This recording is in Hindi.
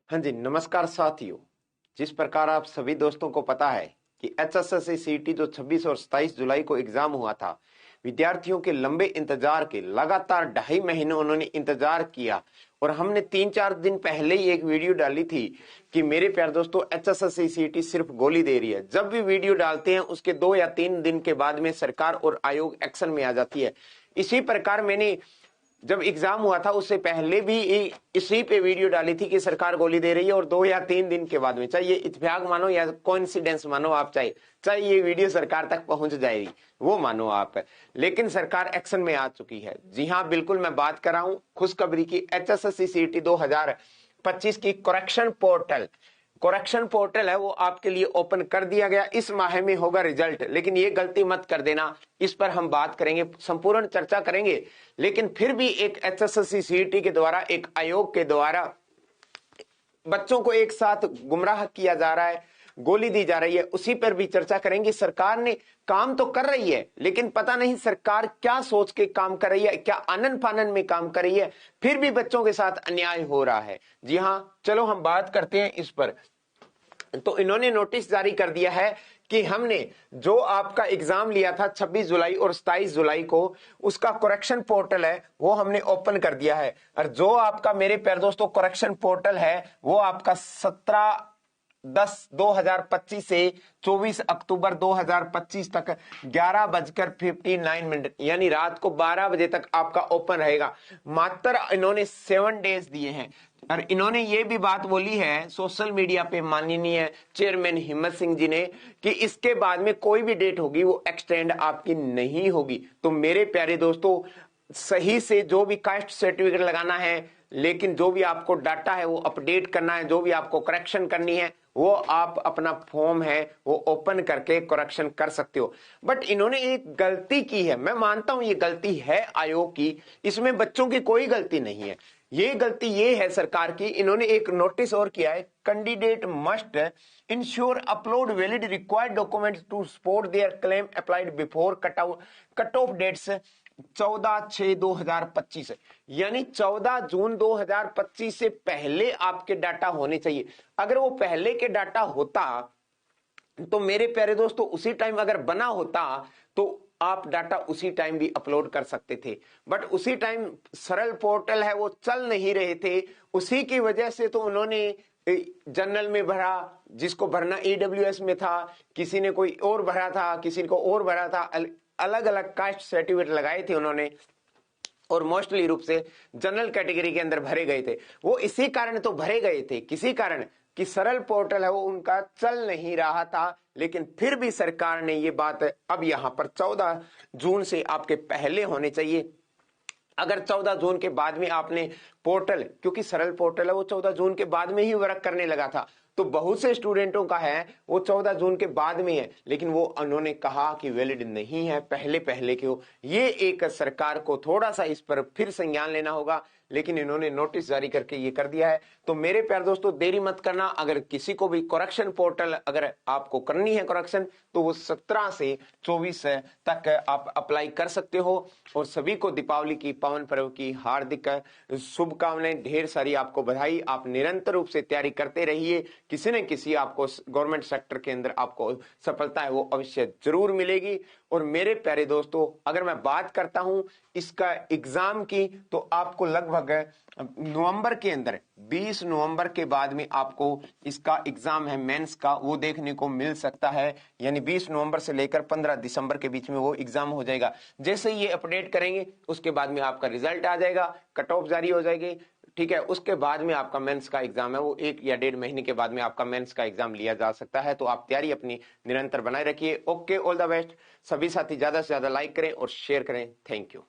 हाँ जी, नमस्कार साथियों। जिस प्रकार आप सभी दोस्तों को पता है कि एचएसएससी सीईटी जो 26 और 27 जुलाई को एग्जाम हुआ था, विद्यार्थियों के लंबे इंतजार के लगातार 2.5 महीने उन्होंने इंतजार किया और हमने 3-4 दिन पहले ही एक वीडियो डाली थी कि मेरे प्यारे दोस्तों एचएसएससी सीईटी सिर्फ गोली दे रही है। जब भी वीडियो डालते हैं उसके 2 या 3 दिन के बाद में सरकार और आयोग एक्शन में आ जाती है। इसी प्रकार मैंने जब एग्जाम हुआ था उससे पहले भी इसी पे वीडियो डाली थी कि सरकार गोली दे रही है और 2 या 3 दिन के बाद में, चाहे ये इत्तेफाक मानो या कोइंसिडेंस मानो आप, चाहे ये वीडियो सरकार तक पहुंच जाएगी वो मानो आप, लेकिन सरकार एक्शन में आ चुकी है। जी हाँ, बिल्कुल मैं बात कर रहा हूं खुशखबरी की। एचएसएससी सीईटी 2025 की करेक्शन पोर्टल है वो आपके लिए ओपन कर दिया गया। इस माह में होगा रिजल्ट, लेकिन ये गलती मत कर देना। इस पर हम बात करेंगे, संपूर्ण चर्चा करेंगे। लेकिन फिर भी एक एचएसएससी सीईटी के द्वारा, एक आयोग के द्वारा बच्चों को एक साथ गुमराह किया जा रहा है, गोली दी जा रही है, उसी पर भी चर्चा करेंगे। सरकार ने काम तो कर रही है, लेकिन पता नहीं सरकार क्या सोच के काम कर रही है, क्या आनन फानन में काम कर रही है, फिर भी बच्चों के साथ अन्याय हो रहा है। जी हां, चलो हम बात करते हैं इस पर। तो इन्होंने नोटिस जारी कर दिया है कि हमने जो आपका एग्जाम लिया था 26 जुलाई और 27 जुलाई को, उसका करेक्शन पोर्टल है वो हमने ओपन कर दिया है। और जो आपका मेरे प्यारे दोस्तों करेक्शन पोर्टल है वो आपका 17/10/2025 से 24 अक्टूबर 2025 तक 11:59 यानी रात को 12 बजे तक आपका ओपन रहेगा। मात्र इन्होंने 7 डेज दिए हैं। और इन्होंने ये भी बात बोली है सोशल मीडिया पे माननीय चेयरमैन हिम्मत सिंह जी ने कि इसके बाद में कोई भी डेट होगी वो एक्सटेंड आपकी नहीं होगी। तो मेरे प्यारे दोस्तों, सही से जो भी कास्ट सर्टिफिकेट लगाना है, लेकिन जो भी आपको डाटा है वो अपडेट करना है, जो भी आपको करेक्शन करनी है, वो आप अपना फॉर्म है वो ओपन करके करेक्शन कर सकते हो। बट इन्होंने एक गलती की है, मैं मानता हूं ये गलती है आयोग की, इसमें बच्चों की कोई गलती नहीं है। ये गलती ये है सरकार की, इन्होंने एक नोटिस और किया है, candidate must ensure upload valid required documents to support their claim applied before cut off dates 14/6/2025, यानी 14 जून 2025 से पहले आपके डाटा होने चाहिए। अगर वो पहले के डाटा होता तो मेरे प्यारे दोस्तों उसी टाइम अगर बना होता तो आप डाटा उसी टाइम भी अपलोड कर सकते थे। बट उसी टाइम सरल पोर्टल है वो चल नहीं रहे थे, उसी की वजह से तो उन्होंने जनरल में भरा, जिसको भरना ईडब्ल्यूएस में था, किसी ने कोई और भरा था, किसी को और भरा था, अलग अलग कास्ट सर्टिफिकेट लगाए थे उन्होंने और मोस्टली रूप से जनरल कैटेगरी के अंदर भरे गए थे। वो इसी कारण तो भरे गए थे, किसी कारण कि सरल पोर्टल है वो उनका चल नहीं रहा था। लेकिन फिर भी सरकार ने ये बात अब यहां पर 14 जून से आपके पहले होने चाहिए। अगर 14 जून के बाद में आपने पोर्टल, क्योंकि सरल पोर्टल है वो 14 जून के बाद में ही वर्क करने लगा था, तो बहुत से स्टूडेंटों का है वो 14 जून के बाद में है, लेकिन वो उन्होंने कहा कि वैलिड नहीं है, पहले पहले क्यों। ये एक सरकार को थोड़ा सा इस पर फिर संज्ञान लेना होगा, लेकिन इन्होंने नोटिस जारी करके ये कर दिया है। तो मेरे प्यारे दोस्तों देरी मत करना, अगर किसी को भी करेक्शन पोर्टल अगर आपको करनी है करेक्शन, तो वो 17 से 24 तक आप अप्लाई कर सकते हो। और सभी को दीपावली की पावन पर्व की हार्दिक शुभकामनाएं, ढेर सारी आपको बधाई। आप निरंतर रूप से तैयारी करते रहिए, किसी न किसी आपको गवर्नमेंट सेक्टर के अंदर आपको सफलता है वो अवश्य जरूर मिलेगी। और मेरे प्यारे दोस्तों, अगर मैं बात करता हूं इसका एग्जाम की, तो आपको लगभग नवंबर के अंदर 20 नवंबर के बाद में आपको इसका एग्जाम है मेंस का, वो देखने को मिल सकता है। यानी 20 नवंबर से लेकर 15 दिसंबर के बीच में वो एग्जाम हो जाएगा। जैसे ये अपडेट करेंगे उसके बाद में आपका रिजल्ट आ जाएगा, कट ऑफ जारी हो जाएगी, ठीक है। उसके बाद में आपका मेंस का एग्जाम है वो 1 या 1.5 महीने के बाद में आपका मेंस का एग्जाम लिया जा सकता है। तो आप तैयारी अपनी निरंतर बनाए रखिए। Okay, all the best. सभी साथी ज्यादा से ज्यादा लाइक करें और शेयर करें। Thank you.